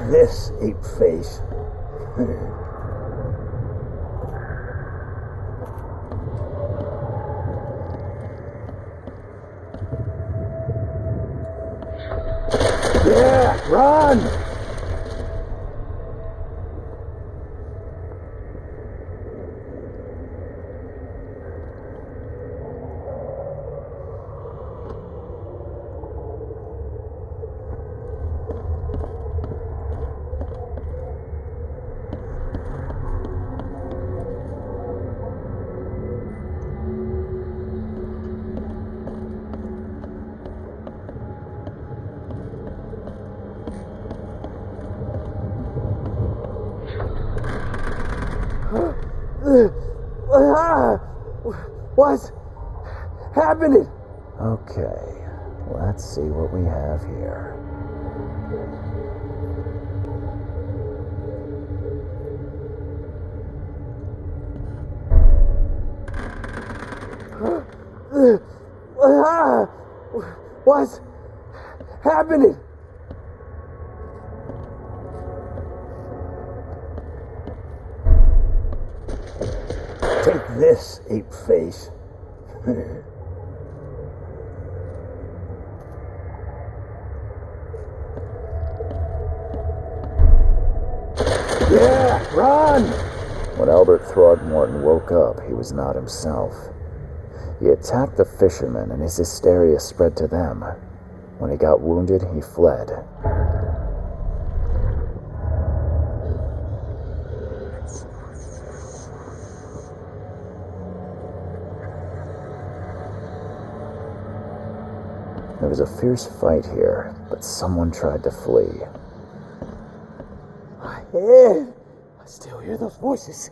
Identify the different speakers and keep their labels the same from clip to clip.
Speaker 1: this, ape face. Yeah, run! What's happening?
Speaker 2: Okay, let's see what we have here.
Speaker 1: What's happening? Take this, ape face. Yeah, run!
Speaker 2: When Albert Throgmorton woke up, he was not himself. He attacked the fishermen, and his hysteria spread to them. When he got wounded, he fled. There was a fierce fight here, but someone tried to flee.
Speaker 1: My head! I still hear those voices.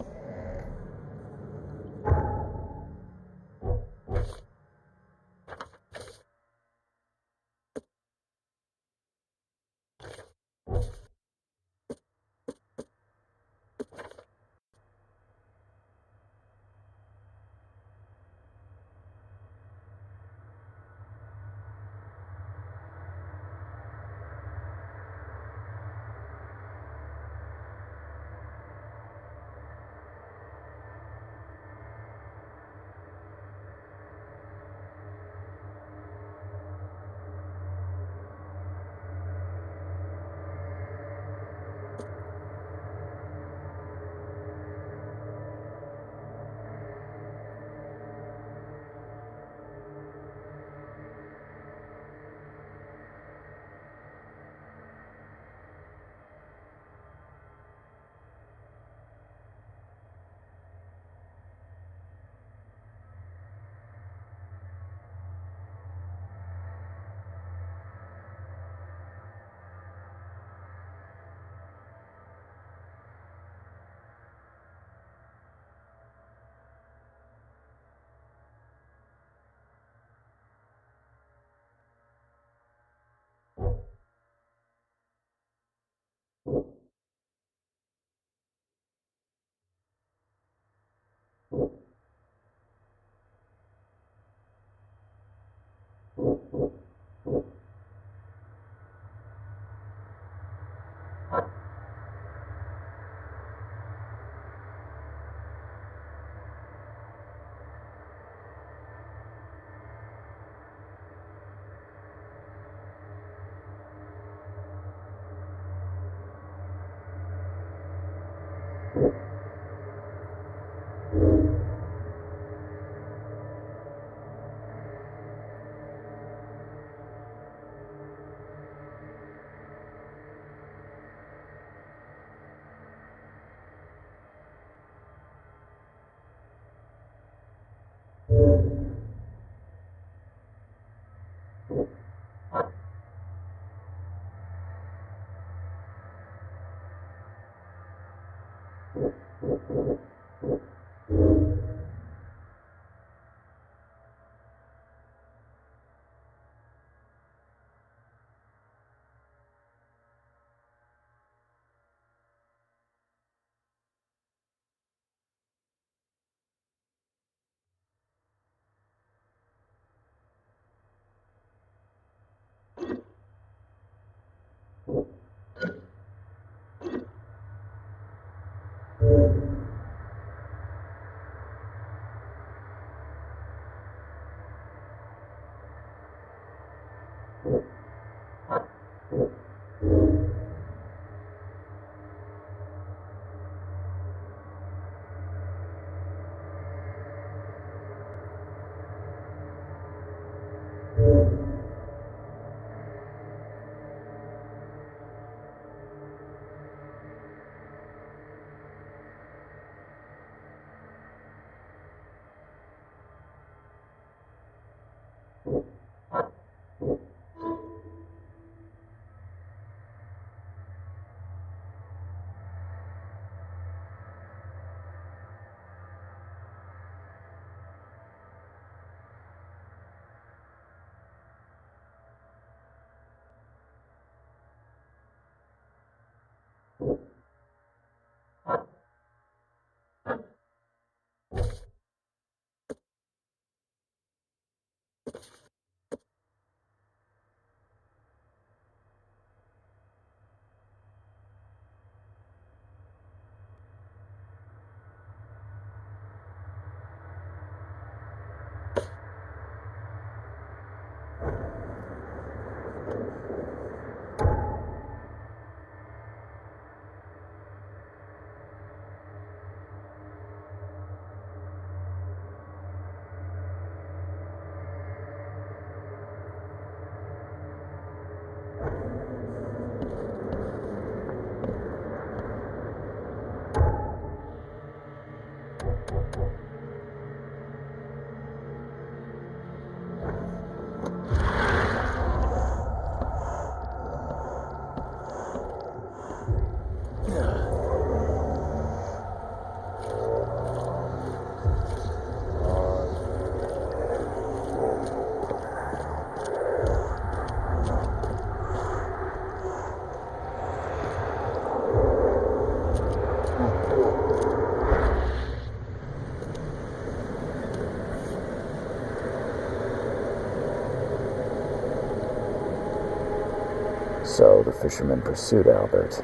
Speaker 2: So the fisherman pursued Albert,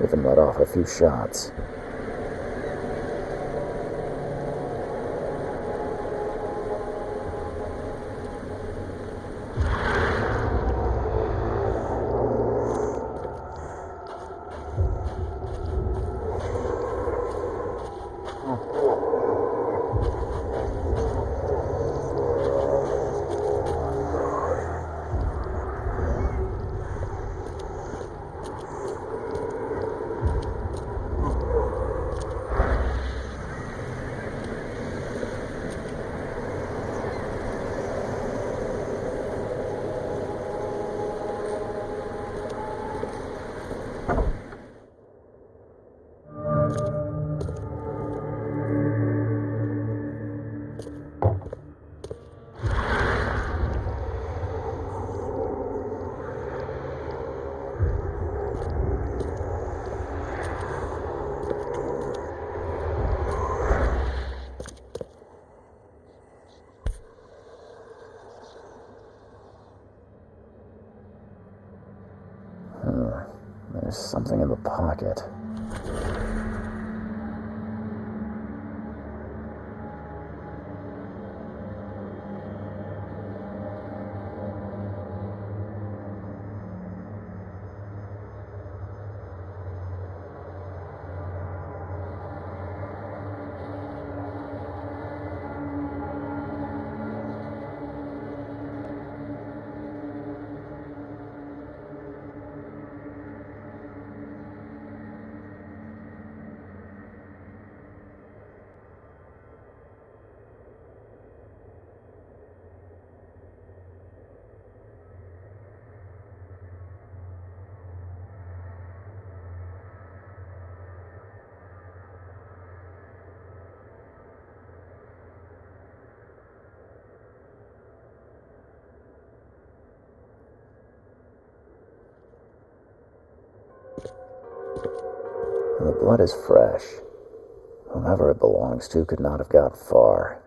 Speaker 2: even let off a few shots. There's something in the pocket. The blood is fresh. Whomever it belongs to could not have got far.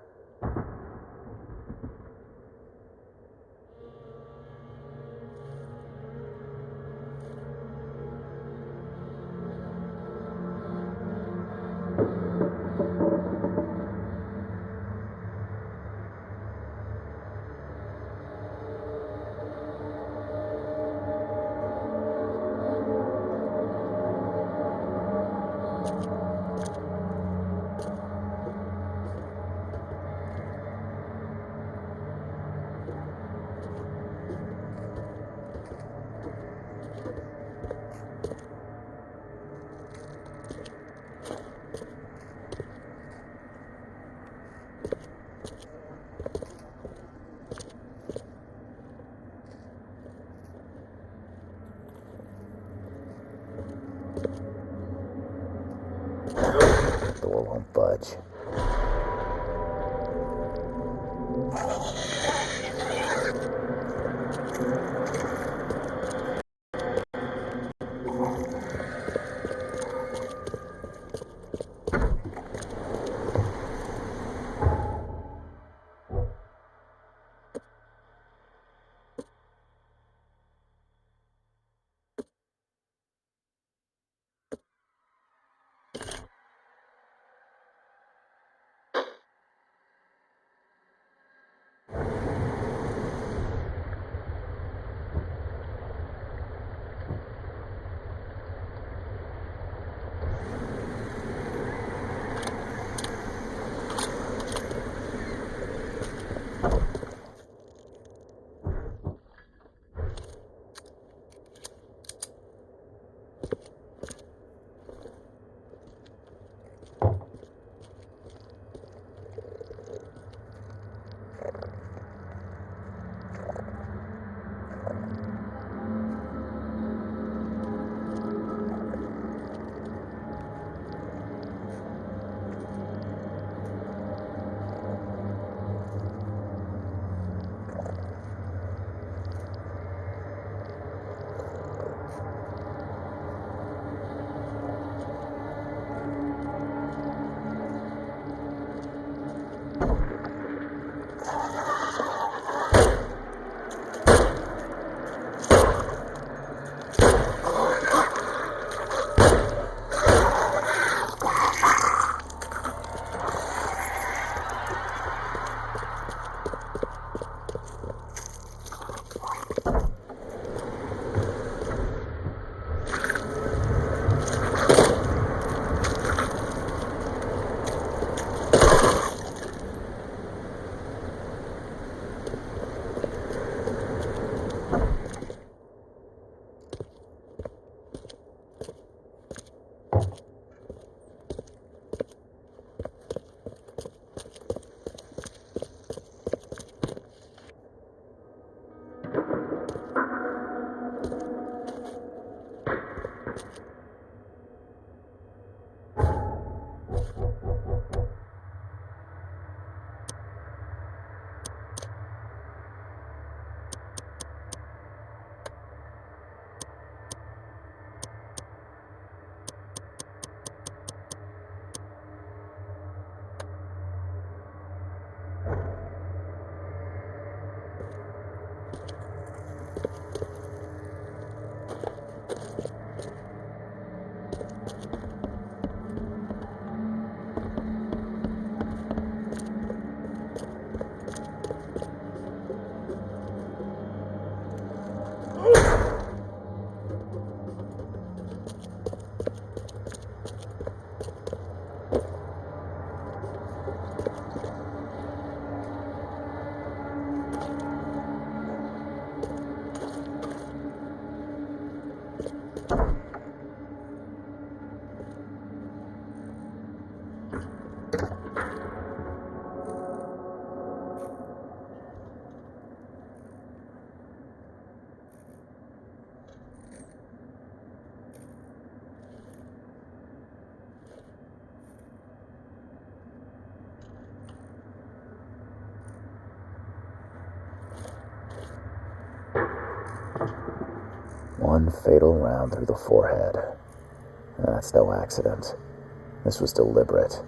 Speaker 2: edge. One fatal round through the forehead. That's no accident. This was deliberate.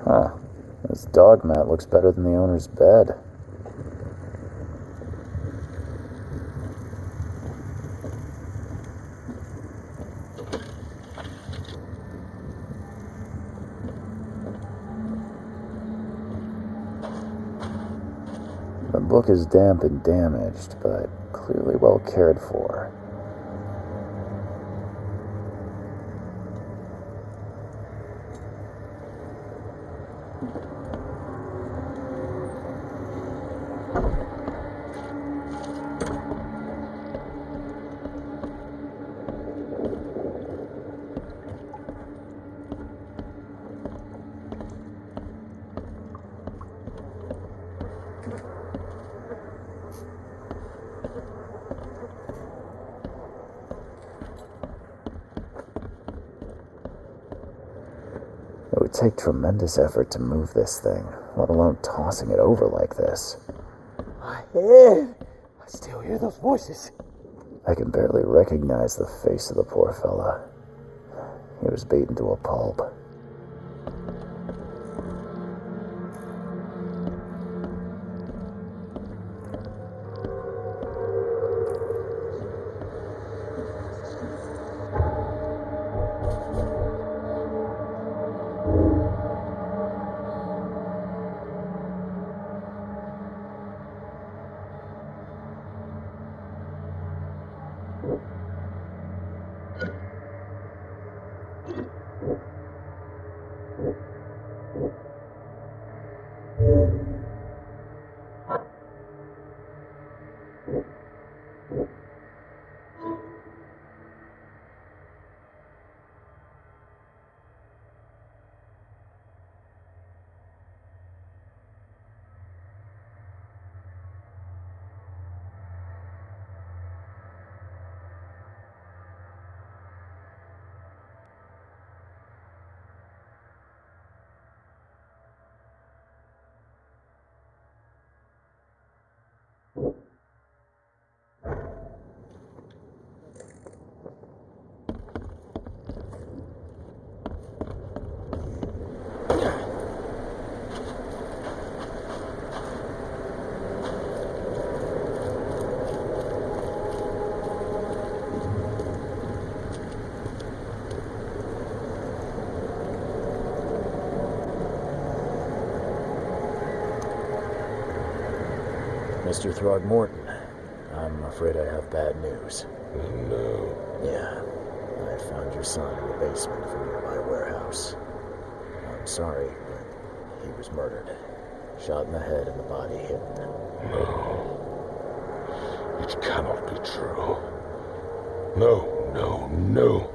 Speaker 2: Huh. This dog mat looks better than the owner's bed. The book is damp and damaged, but clearly well cared for. It would take tremendous effort to move this thing, let alone tossing it over like this.
Speaker 1: My head! I still hear those voices.
Speaker 2: I can barely recognize the face of the poor fella. He was beaten to a pulp. Mr. Throgmorton, I'm afraid I have bad news.
Speaker 3: No.
Speaker 2: Yeah, I found your son in the basement of a nearby warehouse. I'm sorry, but he was murdered. Shot in the head and the body hidden.
Speaker 3: No. It cannot be true. No, no, no.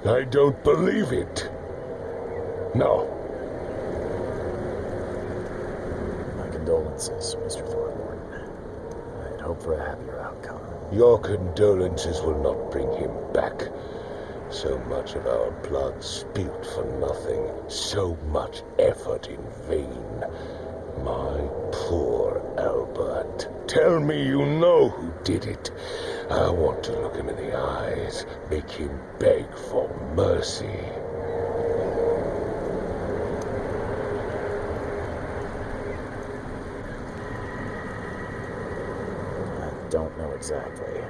Speaker 3: I don't believe it. No.
Speaker 2: My condolences, Mr. Thornton. Hope for a happier outcome.
Speaker 3: Your condolences will not bring him back. So much of our blood spilt for nothing, so much effort in vain. My poor Albert. Tell me you know who did it. I want to look him in the eyes, make him beg for mercy.
Speaker 2: I don't know exactly.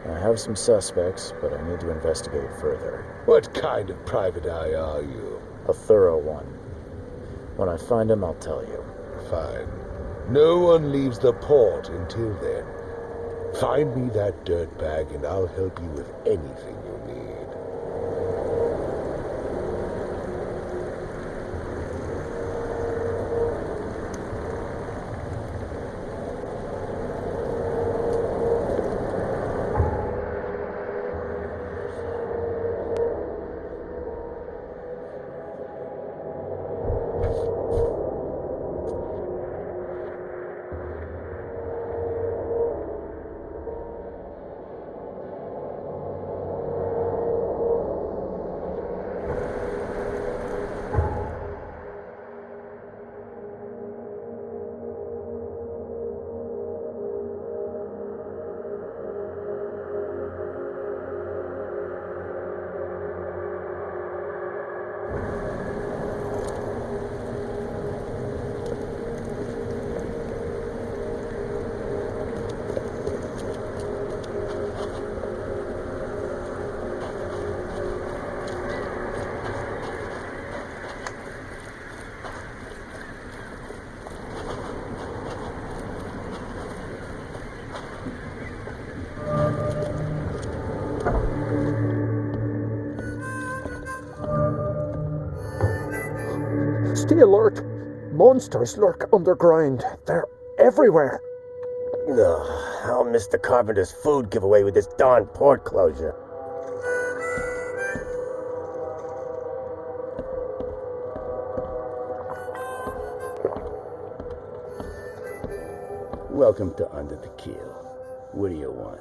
Speaker 2: I have some suspects, but I need to investigate further.
Speaker 3: What kind of private eye are you?
Speaker 2: A thorough one. When I find him, I'll tell you.
Speaker 3: Fine. No one leaves the port until then. Find me that dirtbag and I'll help you with anything you need.
Speaker 1: Stay alert! Monsters lurk underground. They're everywhere.
Speaker 4: Ugh, I'll miss the carpenter's food giveaway with this darn port closure. Welcome to Under the Keel. What do you want?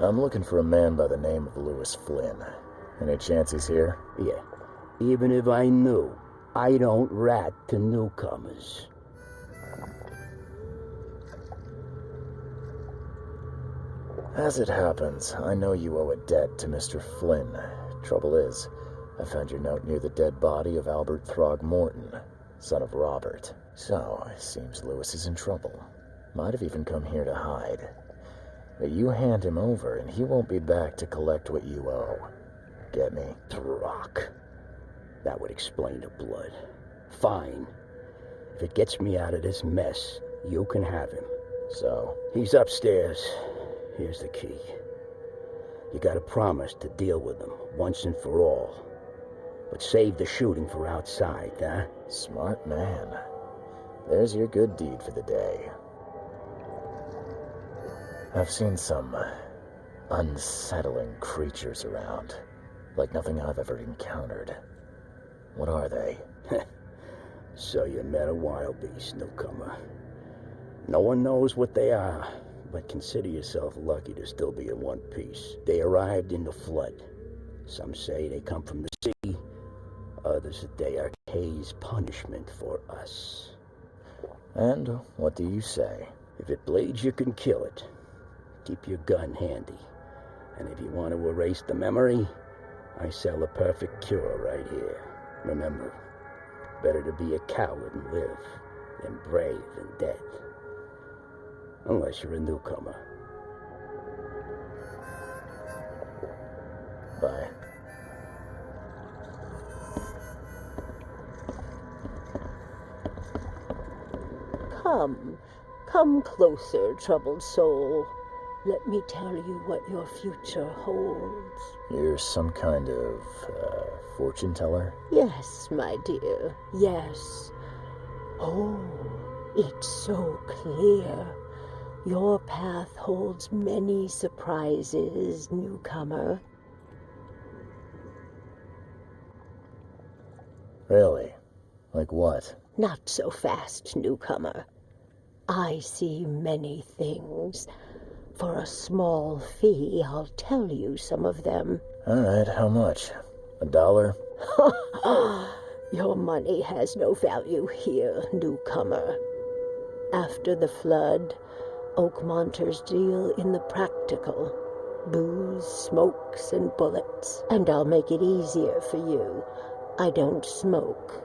Speaker 2: I'm looking for a man by the name of Lewis Flynn. Any chance he's here?
Speaker 4: Yeah. Even if I knew, I don't rat to newcomers.
Speaker 2: As it happens, I know you owe a debt to Mr. Flynn. Trouble is, I found your note near the dead body of Albert Throgmorton, son of Robert. So, it seems Lewis is in trouble. Might have even come here to hide. But you hand him over, and he won't be back to collect what you owe. Get me?
Speaker 4: Throck. That would explain the blood. Fine. If it gets me out of this mess, you can have him.
Speaker 2: So?
Speaker 4: He's upstairs. Here's the key. You gotta promise to deal with him once and for all. But save the shooting for outside, huh?
Speaker 2: Smart man. There's your good deed for the day. I've seen some unsettling creatures around. Like nothing I've ever encountered. What are they?
Speaker 4: So you met a wild beast, newcomer. No one knows what they are, but consider yourself lucky to still be in one piece. They arrived in the flood. Some say they come from the sea. Others that they are Kay's punishment for us.
Speaker 2: And what do you say?
Speaker 4: If it bleeds, you can kill it. Keep your gun handy. And if you want to erase the memory, I sell a perfect cure right here. Remember, better to be a coward and live than brave and dead. Unless you're a newcomer.
Speaker 2: Bye.
Speaker 5: Come closer, troubled soul. Let me tell you what your future holds.
Speaker 2: You're some kind of, fortune teller?
Speaker 5: Yes, my dear, yes. Oh, it's so clear. Your path holds many surprises, newcomer.
Speaker 2: Really? Like what?
Speaker 5: Not so fast, newcomer. I see many things. For a small fee, I'll tell you some of them.
Speaker 2: All right, how much? $1?
Speaker 5: Your money has no value here, newcomer. After the flood, Oakmonters deal in the practical. Booze, smokes, and bullets. And I'll make it easier for you. I don't smoke.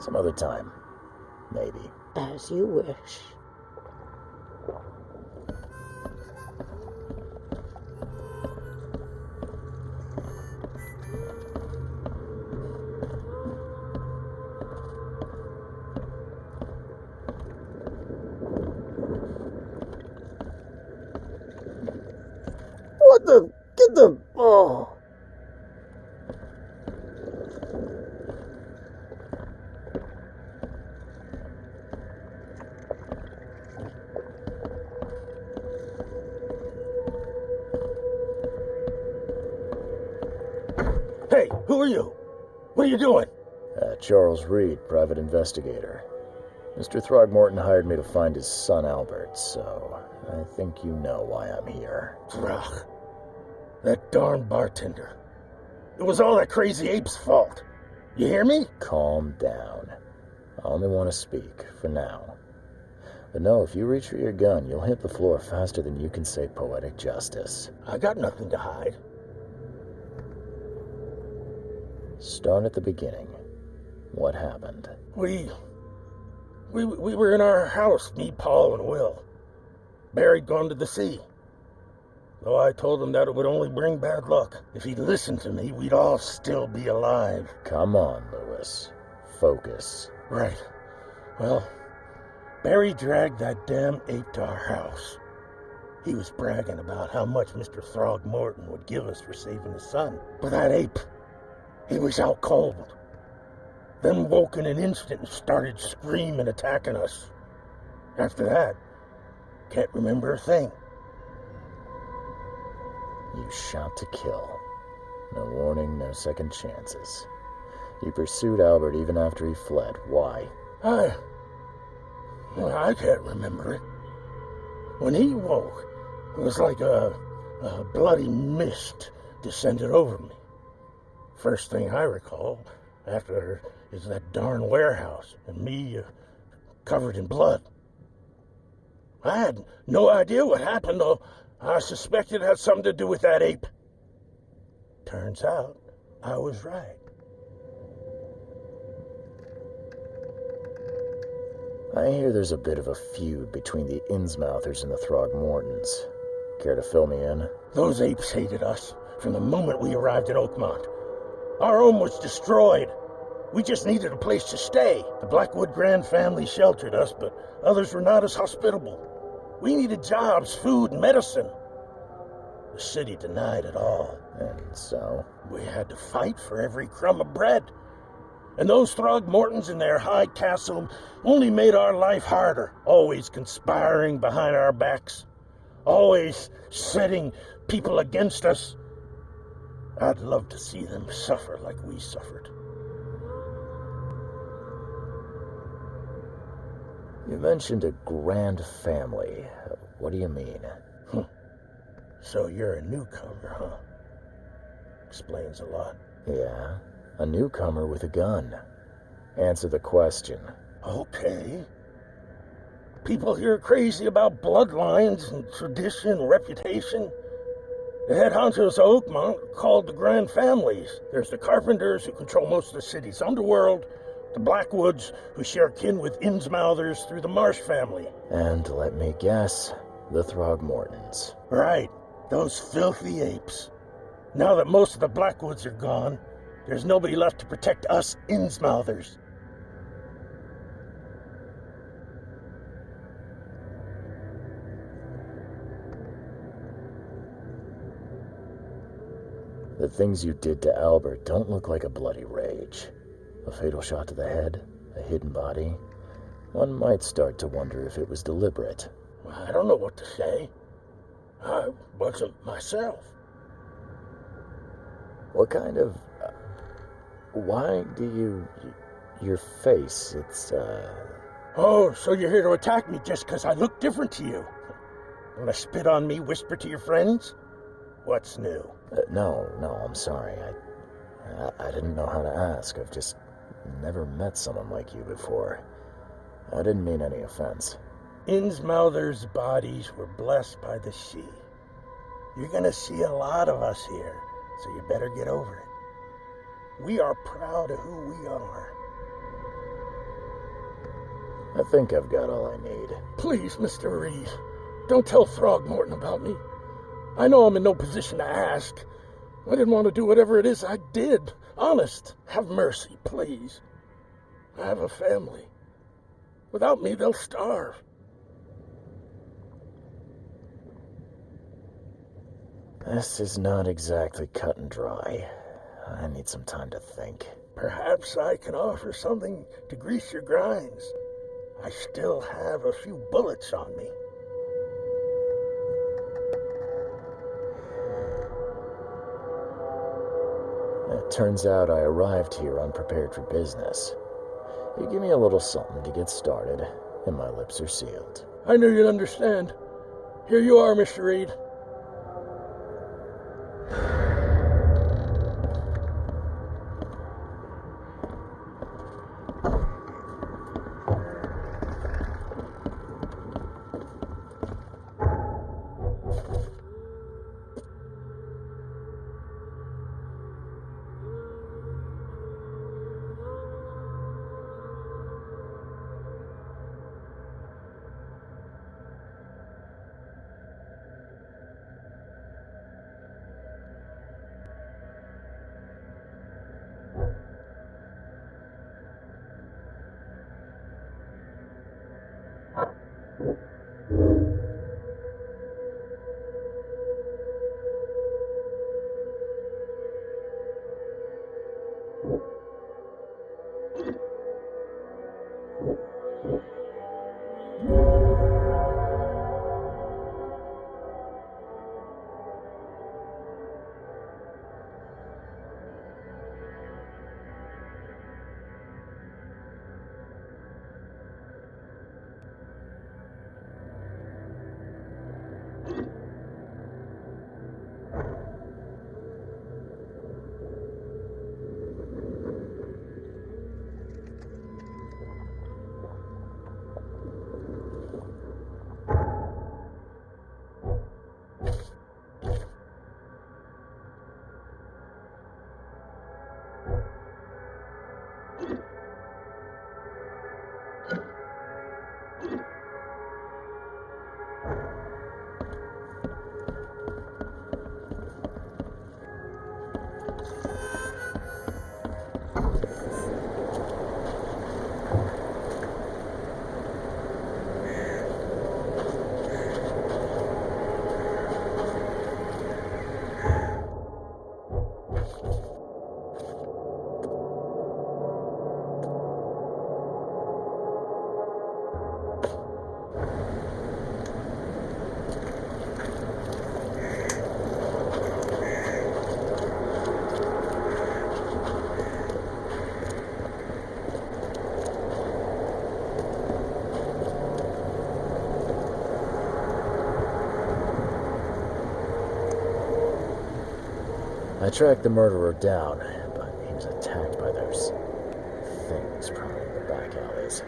Speaker 2: Some other time. Maybe.
Speaker 5: As you wish.
Speaker 1: What the? Get the. Oh.
Speaker 3: Hey, who are you? What are you doing?
Speaker 2: Charles Reed, private investigator. Mr. Throgmorton hired me to find his son Albert, so I think you know why I'm here.
Speaker 3: Throg. That darn bartender. It was all that crazy ape's fault. You hear me?
Speaker 2: Calm down. I only want to speak, for now. But no, if you reach for your gun, you'll hit the floor faster than you can say poetic justice.
Speaker 3: I got nothing to hide.
Speaker 2: Start at the beginning. What happened?
Speaker 3: We were in our house, me, Paul, and Will. Barry'd gone to the sea. Though I told him that it would only bring bad luck. If he'd listened to me, we'd all still be alive.
Speaker 2: Come on, Lewis. Focus.
Speaker 3: Right. Well, Barry dragged that damn ape to our house. He was bragging about how much Mr. Throgmorton would give us for saving his son. But that ape, he was out cold. Then woke in an instant and started screaming, attacking us. After that, can't remember a thing.
Speaker 2: You shot to kill. No warning, no second chances. You pursued Albert even after he fled. Why?
Speaker 3: I can't remember it. When he woke, it was like a bloody mist descended over me. First thing I recall after is that darn warehouse and me covered in blood. I had no idea what happened, though. I suspected it had something to do with that ape. Turns out I was right.
Speaker 2: I hear there's a bit of a feud between the Innsmouthers and the Throgmortons. Care to fill me in?
Speaker 3: Those apes hated us from the moment we arrived in Oakmont. Our home was destroyed. We just needed a place to stay. The Blackwood Grand family sheltered us, but others were not as hospitable. We needed jobs, food, and medicine. The city denied it all.
Speaker 2: And so?
Speaker 3: We had to fight for every crumb of bread. And those Throgmortons in their high castle only made our life harder, always conspiring behind our backs, always setting people against us. I'd love to see them suffer like we suffered.
Speaker 2: You mentioned a grand family. What do you mean?
Speaker 3: So you're a newcomer, huh? Explains a lot.
Speaker 2: Yeah, a newcomer with a gun. Answer the question.
Speaker 3: Okay. People here are crazy about bloodlines and tradition and reputation. The head honchos of Oakmont are called the Grand Families. There's the Carpenters, who control most of the city's underworld, the Blackwoods, who share kin with Innsmouthers through the Marsh family.
Speaker 2: And let me guess, the Throgmortons.
Speaker 3: Right, those filthy apes. Now that most of the Blackwoods are gone, there's nobody left to protect us Innsmouthers.
Speaker 2: The things you did to Albert don't look like a bloody rage. A fatal shot to the head, a hidden body. One might start to wonder if it was deliberate.
Speaker 3: I don't know what to say. I wasn't myself.
Speaker 2: What kind of... why do you... your face, it's,
Speaker 1: Oh, so you're here to attack me just because I look different to you? Want to spit on me, whisper to your friends? What's new?
Speaker 2: no, I'm sorry. I didn't know how to ask. I've just never met someone like you before. I didn't mean any offense.
Speaker 1: Innsmouther's bodies were blessed by the sea. You're gonna see a lot of us here, so you better get over it. We are proud of who we are.
Speaker 2: I think I've got all I need.
Speaker 1: Please, Mr. Reed, don't tell Throgmorton about me. I know I'm in no position to ask. I didn't want to do whatever it is I did. Honest, have mercy, please. I have a family. Without me, they'll starve.
Speaker 2: This is not exactly cut and dry. I need some time to think.
Speaker 1: Perhaps I can offer something to grease your grinds. I still have a few bullets on me.
Speaker 2: It turns out I arrived here unprepared for business. You give me a little something to get started, and my lips are sealed.
Speaker 1: I knew you'd understand. Here you are, Mr. Reed.
Speaker 2: I tracked the murderer down, but he was attacked by those things prowling in the back alleys.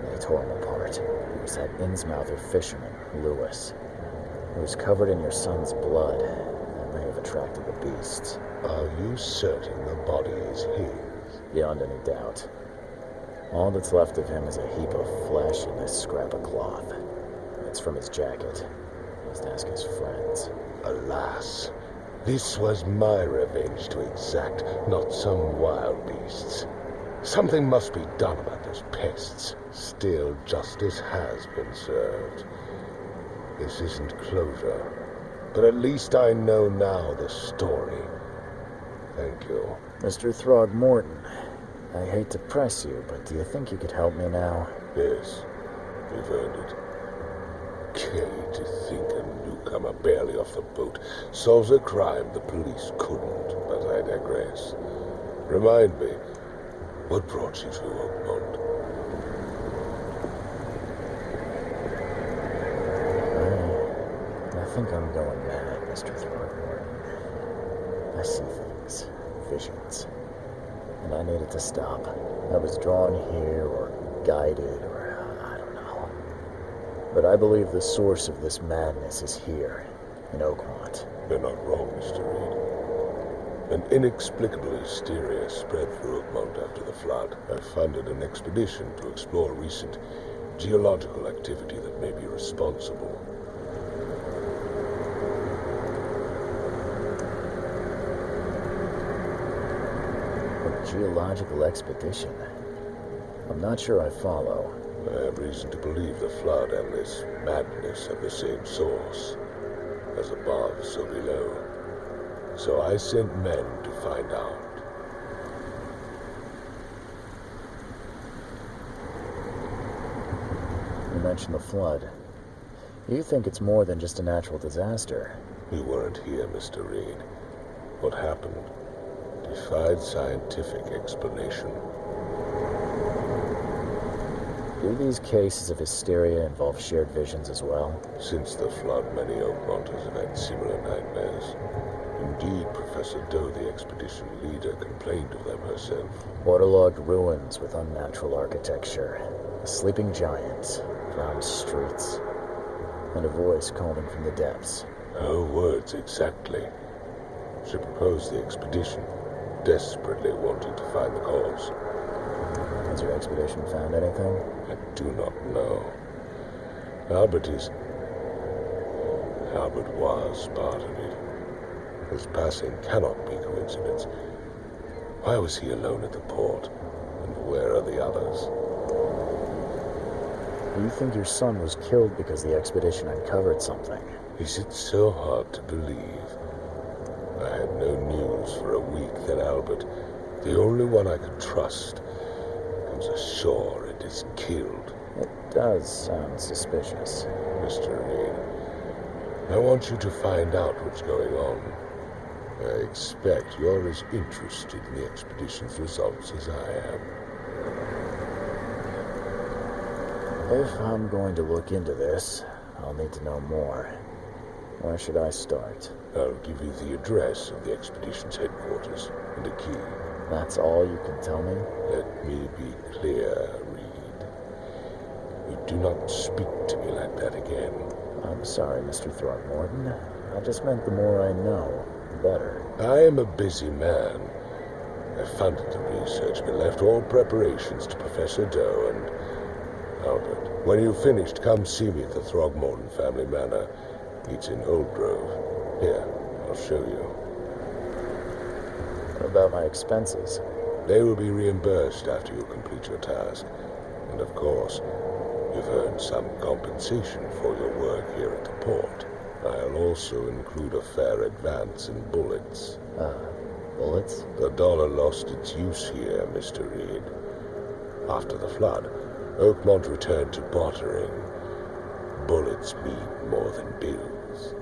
Speaker 2: They tore him apart. It was that Innsmouther fisherman, Lewis. He was covered in your son's blood. That may have attracted the beasts.
Speaker 3: Are you certain the body is his?
Speaker 2: Beyond any doubt. All that's left of him is a heap of flesh and this scrap of cloth. It's from his jacket. He must ask his friends.
Speaker 3: Alas, this was my revenge to exact, not some wild beast's. Something must be done about those pests. Still, justice has been served. This isn't closure, but at least I know now the story. Thank you.
Speaker 2: Mr. Throgmorton, I hate to press you, but do you think you could help me now?
Speaker 3: Yes, you've earned it. okay to think a newcomer barely off the boat solves a crime the police couldn't, but I digress. Remind me, what brought you to Oakmont?
Speaker 2: I think I'm going mad, Mr. Throckmorton. I see things, visions, and I needed to stop. I was drawn here, or guided, or I don't know. But I believe the source of this madness is here, in Oakmont.
Speaker 3: You're not wrong, Mr. Reed. An inexplicable hysteria spread through Oakmont after the flood. I funded an expedition to explore recent geological activity that may be responsible.
Speaker 2: A geological expedition? I'm not sure I follow.
Speaker 3: I have reason to believe the flood and this madness have the same source. As above, so below. So I sent men to find out.
Speaker 2: You mentioned the flood. You think it's more than just a natural disaster?
Speaker 3: You weren't here, Mr. Reed. What happened defied scientific explanation.
Speaker 2: Do these cases of hysteria involve shared visions as well?
Speaker 3: Since the flood, many Oakmonters have had similar nightmares. Indeed, Professor Doe, the expedition leader, complained of them herself.
Speaker 2: Waterlogged ruins with unnatural architecture, a sleeping giant, drowned streets, and a voice calling from the depths.
Speaker 3: Her words exactly. She proposed the expedition, desperately wanting to find the cause.
Speaker 2: Has your expedition found anything?
Speaker 3: I do not know. Albert was part of it. His passing cannot be coincidence. Why was he alone at the port? And where are the others?
Speaker 2: Do you think your son was killed because the expedition uncovered something?
Speaker 3: Is it so hard to believe? I had no news for a week. Then Albert, the only one I could trust, comes ashore and is killed.
Speaker 2: It does sound suspicious.
Speaker 3: Mr. Reed, I want you to find out what's going on. I expect you're as interested in the expedition's results as I am.
Speaker 2: If I'm going to look into this, I'll need to know more. Where should I start?
Speaker 3: I'll give you the address of the expedition's headquarters and a key.
Speaker 2: That's all you can tell me?
Speaker 3: Let me be clear, Reed. You do not speak to me like that again.
Speaker 2: I'm sorry, Mr. Throckmorton. I just meant the more I know, the better.
Speaker 3: I am a busy man. I funded the research, but left all preparations to Professor Doe and Albert. When you've finished, come see me at the Throgmorton family manor. It's in Old Grove. Here, I'll show you.
Speaker 2: What about my expenses?
Speaker 3: They will be reimbursed after you complete your task. And of course, you've earned some compensation for your work here at the port. I'll also include a fair advance in bullets.
Speaker 2: Bullets?
Speaker 3: The dollar lost its use here, Mr. Reed. After the flood, Oakmont returned to bartering. Bullets mean more than bills.